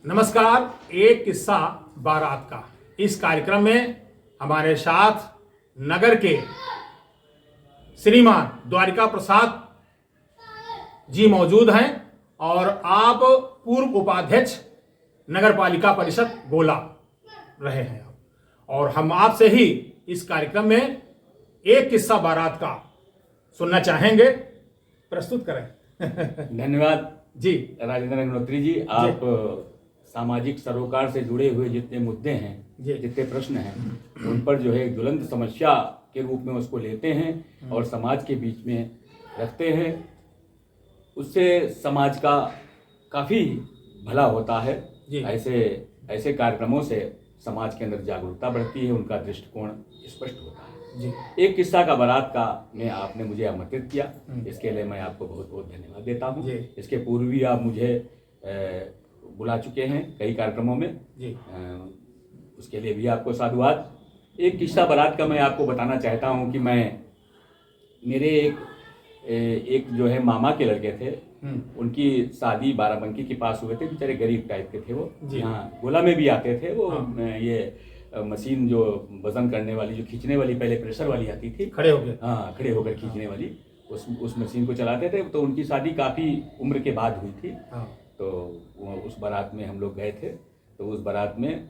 नमस्कार। एक किस्सा बारात का इस कार्यक्रम में हमारे साथ नगर के श्रीमान द्वारिका प्रसाद जी मौजूद हैं और आप पूर्व उपाध्यक्ष नगर पालिका परिषद गोला रहे हैं और हम आपसे ही इस कार्यक्रम में एक किस्सा बारात का सुनना चाहेंगे। प्रस्तुत करें। धन्यवाद जी राजेंद्र अग्निहोत्री जी। आप सामाजिक सरोकार से जुड़े हुए जितने मुद्दे हैं, जितने प्रश्न हैं, उन पर जो है एक ज्वलंत समस्या के रूप में उसको लेते हैं और समाज के बीच में रखते हैं। उससे समाज का काफ़ी भला होता है। ऐसे कार्यक्रमों से समाज के अंदर जागरूकता बढ़ती है, उनका दृष्टिकोण स्पष्ट होता है। जी। एक किस्सा का बारात का में आपने मुझे आमंत्रित किया, इसके लिए मैं आपको बहुत बहुत धन्यवाद देता हूँ। इसके पूर्व भी आप मुझे बुला चुके हैं कई कार्यक्रमों में, उसके लिए भी आपको साधुवाद। एक किस्सा बारात का मैं आपको बताना चाहता हूँ कि मेरे एक जो है मामा के लड़के थे, उनकी शादी बाराबंकी के पास हुए थे। बेचारे गरीब टाइप के थे वो, यहाँ गोला में भी आते थे वो। ये मशीन जो वजन करने वाली, जो खींचने वाली, पहले प्रेशर वाली आती थी, खड़े होकर खींचने वाली, उस मशीन को चलाते थे। तो उनकी शादी काफ़ी उम्र के बाद हुई थी। तो उस बारात में हम लोग गए थे। तो उस बारात में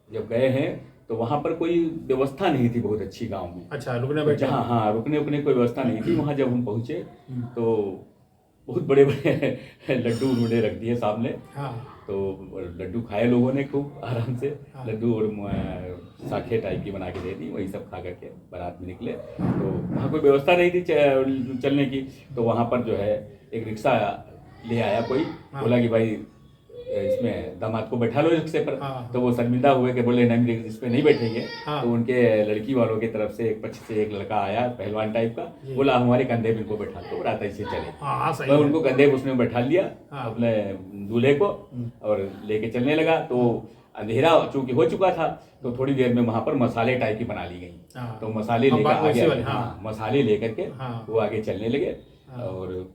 जब गए हैं तो वहाँ पर कोई व्यवस्था नहीं थी बहुत अच्छी गांव में। अच्छा, रुकने बैठे? हाँ, रुकने कोई व्यवस्था नहीं थी। वहाँ जब हम पहुँचे तो बहुत बड़े बड़े लड्डू उन्होंने रख दिए सामने। तो लड्डू खाए लोगों ने खूब आराम से। लड्डू और साखे टाइप की बना के दे दी, वही सब खा करके बारात में निकले। तो वहाँ कोई व्यवस्था नहीं थी चलने की। तो वहाँ पर जो है एक रिक्शा ले आया कोई, बोला कि भाई इसमें दामाद को बैठा लो रिक्शे पर। तो वो शर्मिंदा हुए कि बोले नहीं, इस पे नहीं बैठेंगे। तो उनके लड़की वालों की तरफ से पक्ष से एक लड़का आया, पहलवान टाइप का, बोला हमारे कंधे पे इनको बैठा दो, रात ऐसे चले। तो उनको कंधे पे उसने बैठा लिया अपने दूल्हे को और लेके चलने लगा। तो अंधेरा चूंकि हो चुका था, तो थोड़ी देर में वहां पर मसाले टाइप की बना ली गई। तो मसाले लेकर मसाले लेकर के वो आगे चलने लगे। और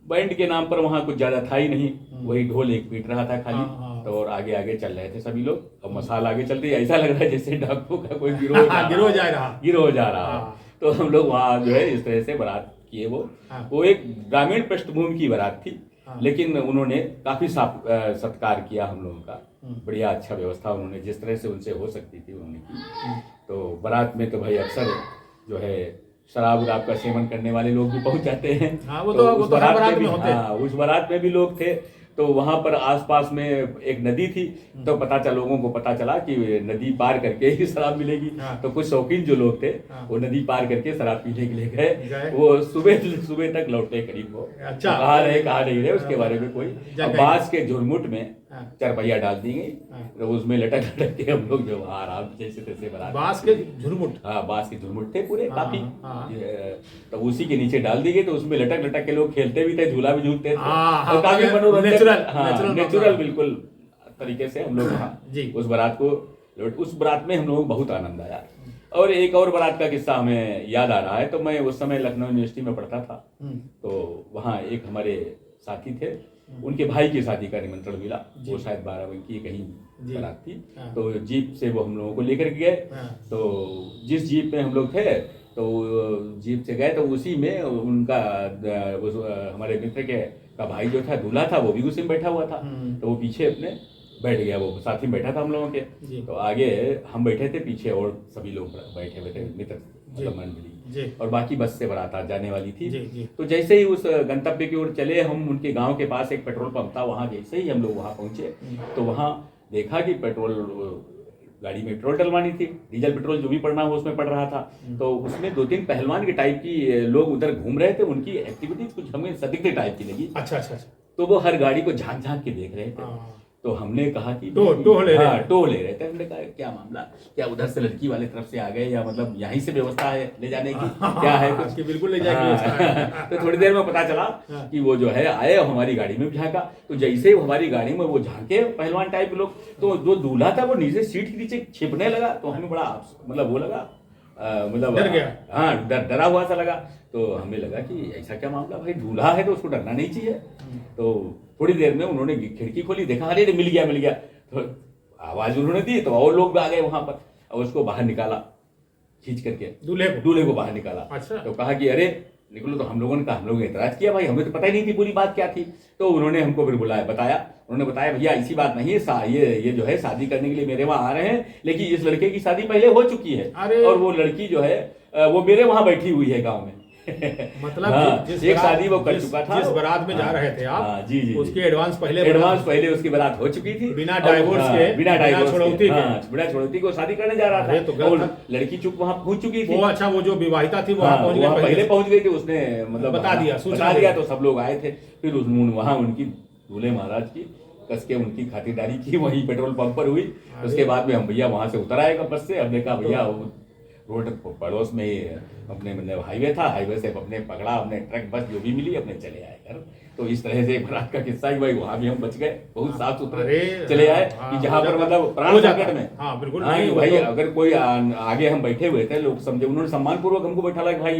बैंड के नाम पर वहाँ कुछ ज्यादा था ही नहीं, वही ढोल एक पीट रहा था खाली। तो और आगे आगे चल रहे थे सभी लोग, और मसाला आगे चलते ऐसा लग रहा है जैसे डाकुओं का कोई गिरोह जा रहा है। तो हम लोग वहाँ जो है इस तरह से बारात किए। वो एक ग्रामीण पृष्ठभूमि की बारात थी, लेकिन उन्होंने काफी सत्कार किया हम लोगों का। बढ़िया अच्छा व्यवस्था उन्होंने जिस तरह से उनसे हो सकती थी उन्होंने की। तो बारात में तो भाई अक्सर जो है शराब उराब का सेवन करने वाले लोग भी पहुंच जाते हैं। उस बारात में भी लोग थे। तो वहां पर आसपास में एक नदी थी। तो लोगों को पता चला कि नदी पार करके ही शराब मिलेगी। तो कुछ शौकीन जो लोग थे वो नदी पार करके शराब पीने के लिए गए। वो सुबह तक लौटे करीब। वो कहाँ रहे कहाँ नहीं रहे उसके बारे में कोई। बांस के झुरमुट में चरपैया डाल दी गई। तो उसमें लटक के हम लोग जो आराम जैसे तैसे बारात। बांस के झुरमुट? हाँ, बांस के झुरमुट थे पूरे काफी। तो उसी के नीचे डाल दी गई। तो उसमें लटक के लोग खेलते भी थे, झूला भी झूलते थे। और काफी मनोरंजन, नेचुरल बिल्कुल तरीके से हम लोग उस बारात में हम लोग बहुत आनंद आया। और एक और बारात का किस्सा हमें याद आ रहा है। तो मैं उस समय लखनऊ यूनिवर्सिटी में पढ़ता था। तो वहाँ एक हमारे साथी थे, उनके भाई की शादी का निमंत्रण मिला। वो शायद बाराबंकी कहीं बारात थी। तो जीप से वो हम लोगों को लेकर गए। तो जिस जीप में हम लोग थे, तो जीप से गए तो उसी में उनका हमारे मित्र का भाई जो था, दूल्हा था, वो भी उसी में बैठा हुआ था। तो वो पीछे अपने बैठ गया, वो साथ ही बैठा था हम लोगों के। तो आगे हम बैठे थे, पीछे और सभी लोग बैठे हुए थे, मित्र मंडली। और बाकी बस से बारात जाने वाली थी। तो जैसे ही उस गंतव्य की ओर चले हम, उनके गांव के पास एक पेट्रोल पंप था। वहां जैसे ही हम लोग वहां पहुंचे तो वहां देखा कि गाड़ी में पेट्रोल डलवानी थी। डीजल पेट्रोल जो भी पड़ना हो उसमें पड़ रहा था। तो उसमें 2-3 पहलवान के टाइप की लोग उधर घूम रहे थे। उनकी एक्टिविटीज कुछ हमें संदिग्ध टाइप की लगी। अच्छा। तो वो हर गाड़ी को झांक के देख रहे थे। तो हमने कहा कि टो ले रहे थे। हमने कहा क्या मामला, क्या उधर से लड़की वाले तरफ से आ गए, या मतलब यहीं से व्यवस्था है ले जाने की, क्या है कुछ? बिल्कुल ले जाएंगे। तो थोड़ी देर में पता चला कि वो जो है आए, हमारी गाड़ी में भी झांका। तो जैसे ही हमारी गाड़ी में वो झांके पहलवान टाइप लोग, तो जो दूल्हा था वो नीचे सीट के नीचे छिपने लगा। तो हमें बड़ा मतलब वो लगा, मतलब डर गया। हाँ, डरा हुआ सा लगा। तो हमें लगा कि ऐसा क्या मामला, भाई दूल्हा है तो उसको डरना नहीं चाहिए। तो थोड़ी देर में उन्होंने खिड़की खोली, देखा अरे मिल गया, तो आवाज उन्होंने दी तो और लोग भी आ गए वहां पर और उसको बाहर निकाला खींच करके, दूल्हे को बाहर निकाला। अच्छा। तो कहा कि अरे निकलो। तो हम लोगों ने कहा, हम लोगों ने एतराज किया, भाई हमें तो पता ही नहीं थी पूरी बात क्या थी। तो उन्होंने हमको फिर बताया उन्होंने बताया भैया ऐसी बात नहीं है, ये जो है शादी करने के लिए मेरे वहां आ रहे हैं, लेकिन इस लड़के की शादी पहले हो चुकी है और वो लड़की जो है वो मेरे वहां बैठी हुई है गाँव में। मतलब हाँ, एक शादी वो कर चुका था, जिस बारात में जा रहे थे आप, हाँ, जी, उसकी एडवांस पहले उसकी बारात हो चुकी थी, बिना डाइवोर्स के, बिना छुड़ौती के, बिना छुड़ौती को शादी करने जा रहा था। और लड़की चुप वहां पहुंच चुकी थी। अच्छा, वो जो विवाहिता थी वहां पहले पहुंच गई थी, उसने मतलब बता दिया तो सब लोग आए थे। फिर वहां उनकी दूल्हे महाराज की कस के उनकी खातिरदारी की, वहीं पेट्रोल पंप पर हुई। उसके बाद में हम भैया वहां से उतर आएगा बस से, हमने कहा भैया रोड पड़ोस में ही अपने मतलब हाईवे था, हाईवे से अपने पकड़ा, अपने ट्रक बस जो भी मिली अपने चले आए घर। तो इस तरह से बारात का किस्सा ही भाई, वहां भी हम बच गए, बहुत साफ सुथरे चले आए कि जहां पर मतलब प्राण संकट में। हाँ बिल्कुल भाई अगर कोई आगे हम बैठे हुए थे, लोग समझे, उन्होंने सम्मान पूर्वक हमको बैठा कि भाई,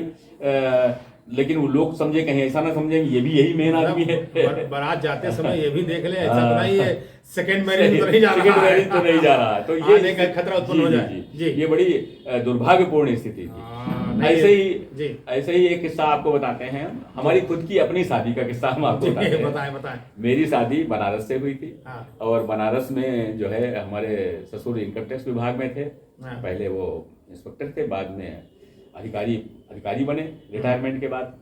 लेकिन वो लोग समझे कहीं ऐसा ना समझेंगे ये भी यही मेन आदमी है। बारात जाते समय ये भी देख ले, ऐसा तो नहीं है सेकंड मैरिज तो नहीं जा रहा है, तो ये खतरा उत्पन्न हो जाए। ये बड़ी दुर्भाग्यपूर्ण स्थिति थी। ऐसे ही एक किस्सा आपको बताते हैं, हमारी खुद की अपनी शादी का किस्सा हम आपको बताते हैं। मेरी शादी बनारस से हुई थी और बनारस में जो है हमारे ससुर इनकम टैक्स विभाग में थे। पहले वो इंस्पेक्टर थे, बाद में अधिकारी बने रिटायरमेंट के बाद।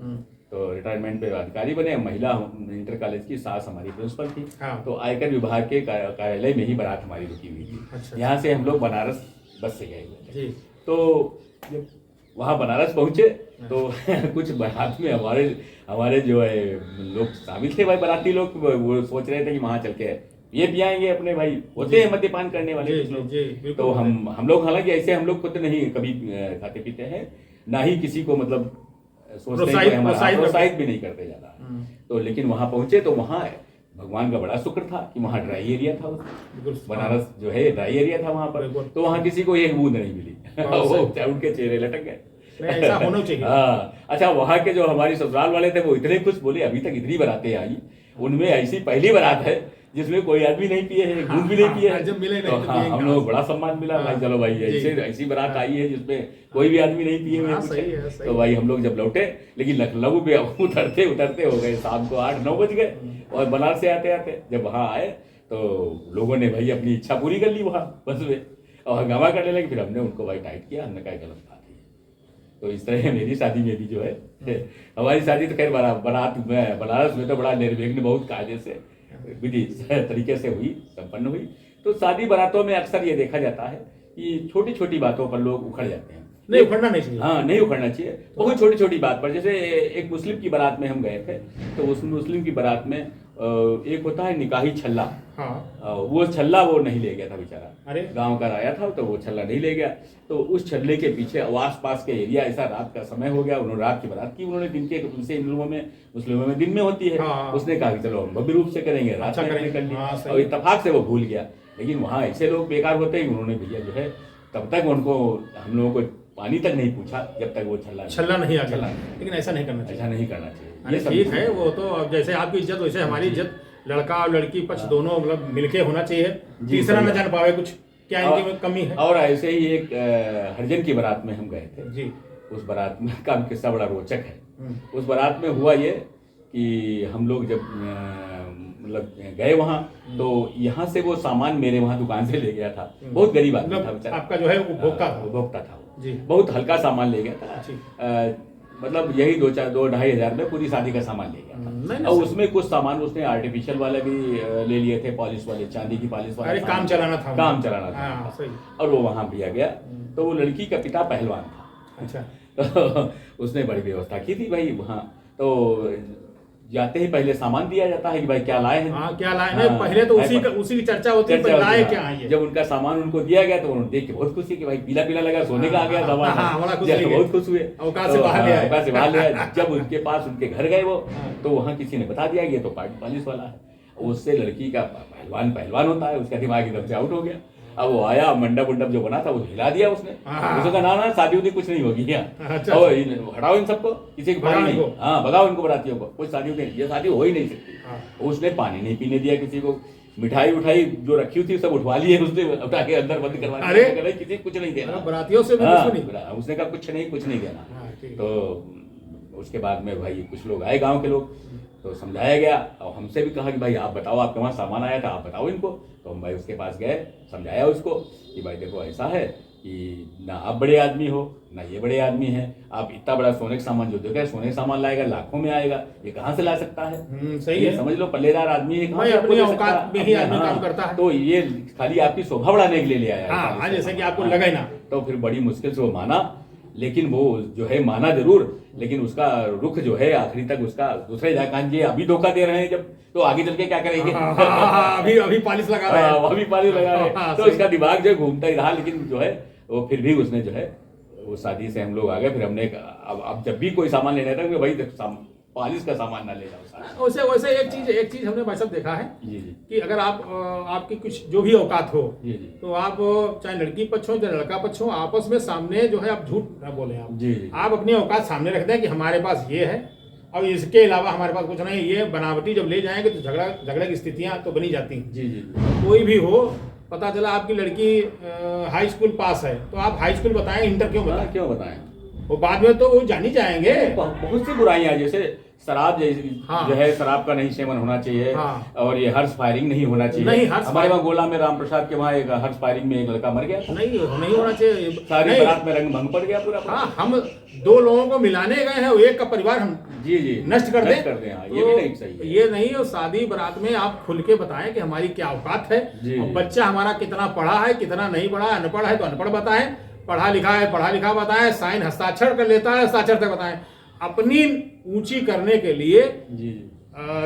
तो रिटायरमेंट पे अधिकारी बने। महिला इंटर कॉलेज की सास हमारी प्रिंसिपल थी। तो आयकर विभाग के कार्यालय में ही बारात हमारी रुकी हुई थी। अच्छा। यहाँ से हम लोग बनारस बस से गए हुए थे। तो जब वहाँ बनारस पहुंचे तो कुछ बारात में हमारे जो है लोग शामिल थे, भाई बाराती लोग, वो सोच रहे थे कि वहां चल के ये पियाएंगे अपने, भाई होते हैं मद्यपान करने वाले कुछ लोग। तो हम लोग हालांकि ऐसे हम लोग खुद नहीं कभी खाते पीते हैं, ना ही किसी को मतलब सोचते हैं, प्रोत्साहित भी नहीं करते ज्यादा। तो लेकिन वहां पहुंचे तो वहां भगवान का बड़ा शुक्र था कि वहां ड्राई एरिया था, बनारस जो है ड्राई एरिया था वहां पर। तो वहां किसी को एक बूंद नहीं मिली, वो उनके चेहरे लटक गए। ऐसा होना चाहिए। हाँ, अच्छा, वहां के जो हमारी ससुराल वाले थे वो इतने खुश, बोले अभी तक इतनी बारातें आई, उनमें ऐसी पहली बारात है जिसमें कोई आदमी नहीं पिए है, दूध भी नहीं पिए है। तो हाँ, हम लोग बड़ा सम्मान मिला भाई, चलो भाई ऐसी बारात आई है जिसमें कोई भी आदमी नहीं पिए हुए। तो भाई हम लोग जब लौटे, लेकिन लखनऊ पे उतरते हो गए शाम को 8-9 बज गए। और बनारस से आते आते जब वहाँ आए तो लोगों ने भाई अपनी इच्छा पूरी कर ली वहाँ बस में, और हंगामा करने लगे। फिर हमने उनको भाई टाइट किया, हमने कहा गलत बात है। तो इस तरह मेरी शादी में भी जो है, हमारी शादी तो खैर बारात में बनारस में तो बड़ा निर्विघ्न, बहुत कायदे से विधि तरीके से हुई, संपन्न हुई। तो शादी बारातों में अक्सर ये देखा जाता है कि छोटी छोटी बातों पर लोग उखड़ जाते हैं। नहीं उखड़ना नहीं चाहिए। हाँ, नहीं उखड़ना चाहिए। बहुत छोटी छोटी बात पर, जैसे एक मुस्लिम की बारात में हम गए थे, तो उस मुस्लिम की बारात में एक होता है निकाही छल्ला। हाँ। वो छल्ला वो नहीं ले गया था बेचारा, अरे गाँव का आया था, तो वो छल्ला नहीं ले गया। तो उस छल्ले के पीछे आस पास के एरिया, ऐसा रात का समय हो गया, उन्होंने रात की बारात की, उन्होंने दिन के, उनसे मुस्लिमों में दिन में होती है। हाँ। उसने कहा कि चलो हम भव्य रूप से करेंगे, रात में कर लिया। और इत्तेफाक से वो भूल गया। लेकिन वहाँ ऐसे लोग बेकार होते हैं, उन्होंने भैया जो है तब तक उनको, हम लोगों को पानी तक नहीं पूछा जब तक वो छल्ला नहीं आ गया। लेकिन ऐसा नहीं करना चाहिए, ऐसा नहीं करना चाहिए। ये ठीक है, वो तो अब जैसे आपकी इज्जत वैसे हमारी इज्जत, लड़का और लड़की पक्ष दोनों मतलब मिलके होना चाहिए, तीसरा न जान पावे कुछ क्या इनकी कमी है। और ऐसे ही एक हरिजन की बारात में हम गए थे जी। उस बारात में का किस्सा बड़ा रोचक है। उस बारात में हुआ ये कि हम लोग जब मतलब गए वहाँ, तो यहाँ से वो सामान मेरे वहाँ दुकान से ले गया था। बहुत गरीब आदमी था बेचारा, आपका जो है उपभोक्ता था जी। बहुत हल्का सामान ले गया था, मतलब यही 2-2-2.5 हजार में पूरी शादी का सामान ले गया था। और उसमें कुछ सामान उसने आर्टिफिशियल वाले भी ले लिए थे, पॉलिश वाले, चांदी की पॉलिश वाले, काम चलाना था। और वो वहाँ भी आ गया। तो वो लड़की का पिता पहलवान था। अच्छा। तो उसने बड़ी व्यवस्था की थी भाई वहाँ। तो जाते ही पहले सामान दिया जाता है कि भाई क्या लाए हैं। हाँ, क्या लाए हैं। हाँ, पहले तो उसी की चर्चा होती है, लाए क्या है। जब उनका सामान उनको दिया गया तो उन्होंने देख के बहुत खुशी कि भाई पीला पीला लगा, सोने का आ गया सामान। बहुत खुश हुए, औकात से बाहर ले आए। जब उनके पास उनके घर गए वो, तो वहाँ किसी ने बता दिया कि ये तो पॉलिश वाला है। उससे लड़की का पहलवान होता है, उसका दिमाग एकदम से आउट हो गया। अब वो आया, मंडप उंडप जो बना था वो हिला दिया उसने। हाँ। उसने कहा ना शादी उदी कुछ नहीं होगी यहाँ। अच्छा। और हटाओ इन सबको, किसी को पानी भगाओ नहीं। इनको। हाँ, भगाओ इनको बारातियों को, कुछ शादी उदी नहीं, ये शादी हो ही नहीं सकती। हाँ। उसने पानी नहीं पीने दिया किसी को, मिठाई उठाई जो रखी थी सब उठवा ली है उसने, उठा के अंदर बंद करवा अरे! दिया, किसी को कुछ नहीं देना। बरातियों से भी हाँ, कुछ नहीं। उसने कहा कुछ नहीं देना। हाँ, ठीक है। तो उसके बाद में भाई कुछ लोग आए गांव के लोग, तो समझाया गया और हमसे भी कहा कि भाई आप बताओ, आपके वहाँ सामान आया था, आप बताओ इनको। तो हम भाई उसके पास गए, समझाया उसको कि भाई देखो ऐसा है कि ना आप बड़े आदमी हो ना ये बड़े आदमी हैं, आप इतना बड़ा सोने का सामान जो देखा, सोने का सामान लाएगा लाखों में आएगा, ये कहाँ से ला सकता है? सही ये है। समझ लो पल्लेदार आदमी है, कहाँ भाई से आपको अपनी दे सकता औकात है? में ही आदमी हाँ, काम करता है। तो ये खाली आपकी शोभा बढ़ाने के लिए ले आया है, हाँ, खाली जैसे से कि आपको हाँ। लगे ना। तो फिर बड़ी मुश्किल से वो माना, लेकिन वो जो है माना जरूर, लेकिन उसका रुख जो है आखिरी तक उसका दूसरे जाकान जी अभी धोखा दे रहे हैं जब, तो आगे चल के क्या करेंगे? अभी पालिश लगा रहे हैं। वो अभी पानी लगा रहे हैं। हाँ, तो सही। उसका दिमाग जो है घूमता ही रहा, लेकिन जो है वो फिर भी उसने जो है वो शादी से हम लोग आ गए। फिर हमने अब जब भी कोई सामान लेना था भाई पालिश का सामान ना ले जाओ साथ। वैसे एक चीज हमने भाई साहब देखा है जी जी कि अगर आप आपकी कुछ जो भी औकात हो, जी जी तो आप चाहे लड़की पक्ष हो चाहे लड़का पक्ष हो, आपस में सामने जो है आप झूठ ना बोले। आप जी जी आप अपनी औकात सामने रख दें कि हमारे पास ये है और इसके अलावा हमारे पास कुछ नहीं। ये बनावटी जब ले जाएंगे तो झगड़ा की स्थितियां तो बनी जाती हैं। जी जी कोई भी हो, पता चला आपकी लड़की हाई स्कूल पास है, तो आप हाई स्कूल बताएं, इंटर क्यों बताएं? क्यों बताएं? वो बाद में तो वो जान ही जाएंगे। बहुत सी बुराइयां, जैसे शराब हाँ। जो है, शराब का नहीं सेवन होना चाहिए। हाँ। और ये हर्ष फायरिंग नहीं होना चाहिए। नहीं, हर्ष हमारे वहाँ गोला में राम प्रसाद के वहाँ एक हर्ष फायरिंग में एक लड़का मर गया था। नहीं होना चाहिए। सारी नहीं। बारात में रंग भंग पड़ गया पूरा। हाँ, हम दो लोगों को मिलाने गए हैं, एक का परिवार हम जी जी नष्ट कर दें। हाँ, ये भी नहीं सही है। ये नहीं, और शादी बारात में आप खुल के बताएं कि हमारी क्या औकात है, जी, और जी। बच्चा हमारा कितना पढ़ा है कितना नहीं पढ़ा है, अनपढ़ है तो अनपढ़ बताएं, पढ़ा लिखा है पढ़ा लिखा बताएं, साइन हस्ताक्षर कर लेता है हस्ताक्षर तक बताएं। अपनी ऊंची करने के लिए जी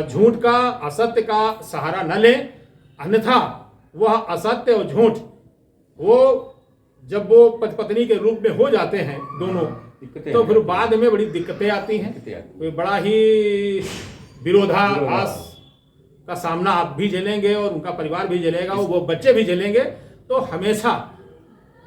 झूठ का, असत्य का सहारा न लें, अन्यथा वह असत्य और झूठ वो जब वो पति पत्नी के रूप में हो जाते हैं दोनों, तो फिर बाद में बड़ी दिक्कतें आती हैं। कोई बड़ा ही विरोधाभास का सामना आप भी झेलेंगे और उनका परिवार भी झेलेगा, वो बच्चे भी झेलेंगे। तो हमेशा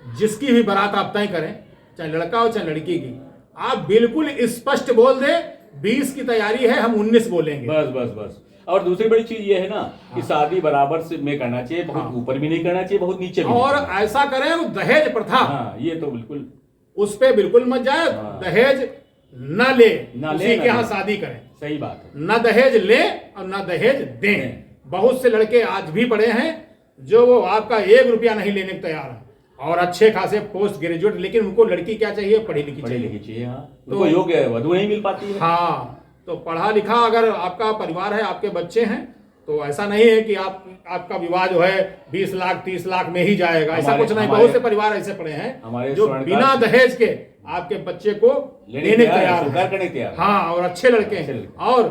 जिसकी भी बारात आप तय करें, चाहे लड़का हो चाहे लड़की की, आप बिल्कुल स्पष्ट बोल दें 20 की तैयारी है, हम 19 बोलेंगे। बस बस बस। और दूसरी बड़ी चीज ये है ना कि शादी बराबर से में करना चाहिए, बहुत ऊपर भी नहीं करना चाहिए, बहुत नीचे भी और नहीं। ऐसा करें, वो दहेज प्रथा हाँ, ये तो बिल्कुल उस पे बिल्कुल मत जाए। हाँ। दहेज न ले, उसी के यहाँ ना ले। शादी करें। सही बात है। न दहेज ले और न दहेज दें। बहुत से लड़के आज भी पड़े हैं जो वो आपका 1 रुपया नहीं लेने को तैयार है, और अच्छे खासे पोस्ट ग्रेजुएट, लेकिन उनको लड़की क्या चाहिए? पढ़ी लिखी चाहिए। हाँ, उनको योग्य वधु नहीं मिल पाती है। हाँ, तो पढ़ा लिखा अगर आपका परिवार है, आपके बच्चे हैं, तो ऐसा नहीं है कि आपका विवाह जो है 20 लाख 30 लाख में ही जाएगा। ऐसा कुछ नहीं। बहुत से परिवार ऐसे पड़े हैं जो बिना दहेज के आपके बच्चे को लेने तैयार हैं। हाँ, और अच्छे लड़के हैं। और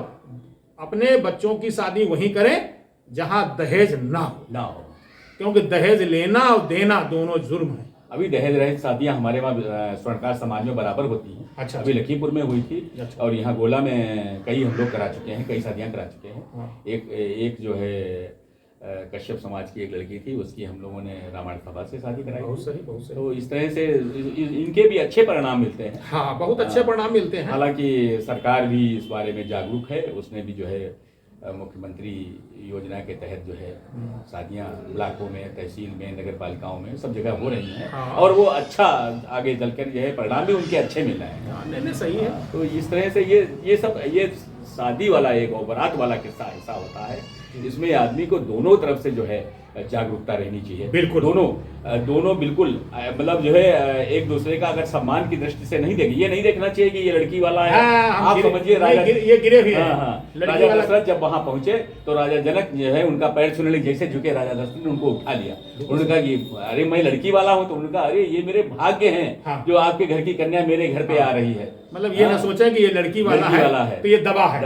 अपने बच्चों की शादी वहीं करें जहां दहेज ना हो, क्योंकि दहेज लेना और देना दोनों जुर्म है। अभी दहेज रहित शादियां हमारे वहाँ स्वर्णकार समाज में बराबर होती हैं। अच्छा। अभी लखीमपुर में हुई थी। अच्छा। और यहाँ गोला में कई हम लोग करा चुके हैं, कई शादियां करा चुके हैं। हाँ। एक जो है कश्यप समाज की एक लड़की थी, उसकी हम लोगों ने रामायण सभा से शादी कराई। बहुत सही। तो इस तरह से इनके भी अच्छे परिणाम मिलते हैं। हाँ, बहुत अच्छे परिणाम मिलते हैं। हालांकि सरकार भी इस बारे में जागरूक है, उसने भी जो है मुख्यमंत्री योजना के तहत जो है शादियां ब्लॉकों में, तहसील में, नगर पालिकाओं में सब जगह हो रही हैं। हाँ। और वो अच्छा आगे चलकर जो है परिणाम भी उनके अच्छे मिल रहे हैं। हाँ, नहीं सही है। तो इस तरह से ये शादी वाला एक और बारात वाला किस्सा ऐसा होता है जिसमें आदमी को दोनों तरफ से जो है जागरूकता रहनी चाहिए। बिल्कुल। दोनों बिल्कुल मतलब जो है एक दूसरे का अगर सम्मान की दृष्टि से नहीं देखे, ये नहीं देखना चाहिए कि ये लड़की वाला है। आप समझिए राजा ये गिरे हुए हैं। राजा दशरथ जब वहां पहुंचे तो राजा जनक जो है उनका पैर छूने लगे, जैसे झुके राजा दशरथ ने उनको उठा लिया। उन्होंने कहा कि अरे मैं लड़की वाला हूँ, तो उन्होंने कहा अरे ये मेरे भाग्य हैं जो आपके घर की कन्या मेरे घर पे आ रही है। मतलब ये ना सोचे कि ये लड़की वाला है तो ये दबा है।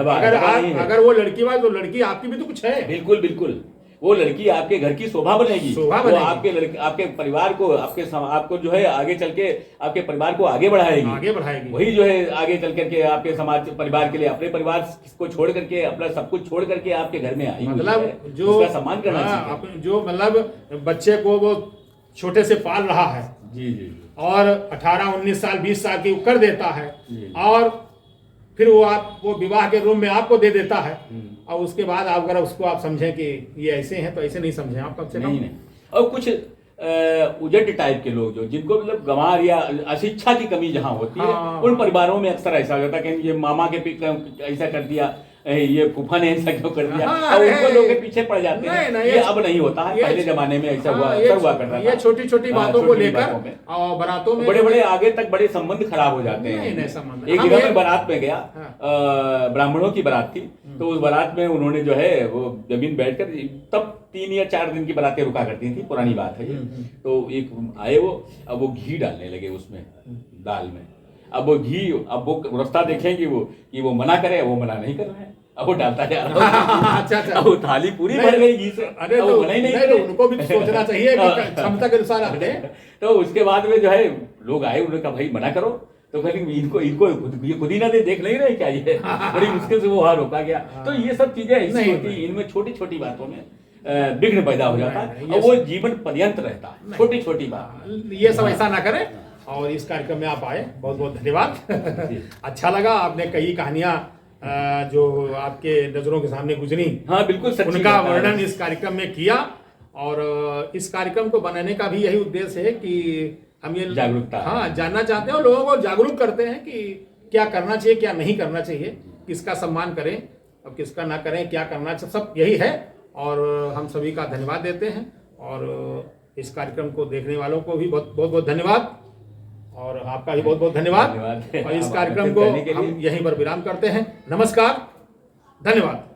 अगर वो लड़की वाला, तो लड़की आपकी भी तो कुछ है। बिल्कुल। वो लड़की आपके घर की शोभा बनेगी। वो आपके परिवार को, आपको जो है आगे चल के आपके परिवार को आगे बढ़ाएगी। वही जो है आगे चल करके आपके समाज परिवार के लिए, अपने परिवार को छोड़ करके, अपना सब कुछ छोड़ करके आपके घर में आएगी। मतलब जो सम्मान करना चाहिए। जो मतलब बच्चे को वो छोटे से पाल रहा है जी जी जी और 18-19 साल 20 साल की कर देता है जी। और फिर वो विवाह के रूम में आपको दे देता है हम्म। और उसके बाद आप अगर उसको आप समझें कि ये ऐसे हैं तो ऐसे नहीं समझें आप कम से कम। नहीं नहीं। और कुछ उजट टाइप के लोग जो जिनको मतलब गंवार या अशिक्षा की कमी जहाँ होती है, हाँ। उन परिवारों में अक्सर ऐसा हो जाता है कि ये मामा के ऐसा कर दिया, ये फूफा ने ऐसा क्यों कर दिया, हाँ, और अरे, उनको लोग के पीछे पड़ जाते नहीं, हैं। नहीं, ये अब नहीं होता है, ये- पहले जमाने में ऐसा हुआ, हाँ, अक्सर हुआ करता था। ये छोटी छोटी हाँ, बातों को छोटी-छोटी लेकर बातों में। और बारातों में बड़े बड़े आगे तक बड़े संबंध खराब हो जाते हैं। नहीं संबंध एक हम जगह ये- मैं बारात में गया, हाँ। ब्राह्मणों की बारात थी, तो उस बारात में उन्होंने जो है वो जमीन बैठकर, तब 3 या 4 दिन की बारातें रुका करती थी, पुरानी बात है ये। तो एक आए वो, अब वो घी डालने लगे उसमें दाल में। अब वो घी, अब वो रास्ता देखेंगे वो कि वो मना करे, वो मना नहीं कर रहे हैं, अब वो डालता जा रहा है। अच्छा अच्छा। अब वो थाली पूरी भर गई घी से। अरे अब तो वो मना ही नहीं नहीं, कर तो रहे। उनको भी तो सोचना चाहिए कि क्षमता के अनुसार आप दें। तो उसके बाद में जो है लोग आए, उन्होंने कहा भाई मना करो, तो कहली इनको इनको खुद ही ना दे, देख नहीं रहे क्या ये। बड़ी मुश्किल से वो वहां रोका गया। तो ये सब चीजें ऐसी नहीं, होती हैं, इनमें छोटी छोटी बातों में विघ्न पैदा हो जाता है, नहीं, और वो जीवन पर्यंत रहता है, छोटी छोटी बात। ये सब ऐसा ना करें। और इस कार्यक्रम में आप आए, बहुत बहुत धन्यवाद। अच्छा लगा, आपने कई कहानियां जो आपके नजरों के सामने गुजरी, हाँ बिल्कुल सच्ची उनका बात है। वर्णन इस कार्यक्रम में किया। और इस कार्यक्रम को बनाने का भी यही उद्देश्य है कि हम ये जागरूकता। हाँ जानना चाहते हैं और लोगों को जागरूक करते हैं कि क्या करना चाहिए, क्या नहीं करना चाहिए, किसका सम्मान करें और किसका ना करें, क्या करना चाहिए, सब यही है। और हम सभी का धन्यवाद देते हैं और इस कार्यक्रम को देखने वालों को भी बहुत बहुत धन्यवाद और आपका भी बहुत बहुत धन्यवाद। धन्यवाद। और इस आप कार्यक्रम आमंत्रित को करने के लिए। हम यहीं पर विराम करते हैं। नमस्कार, धन्यवाद।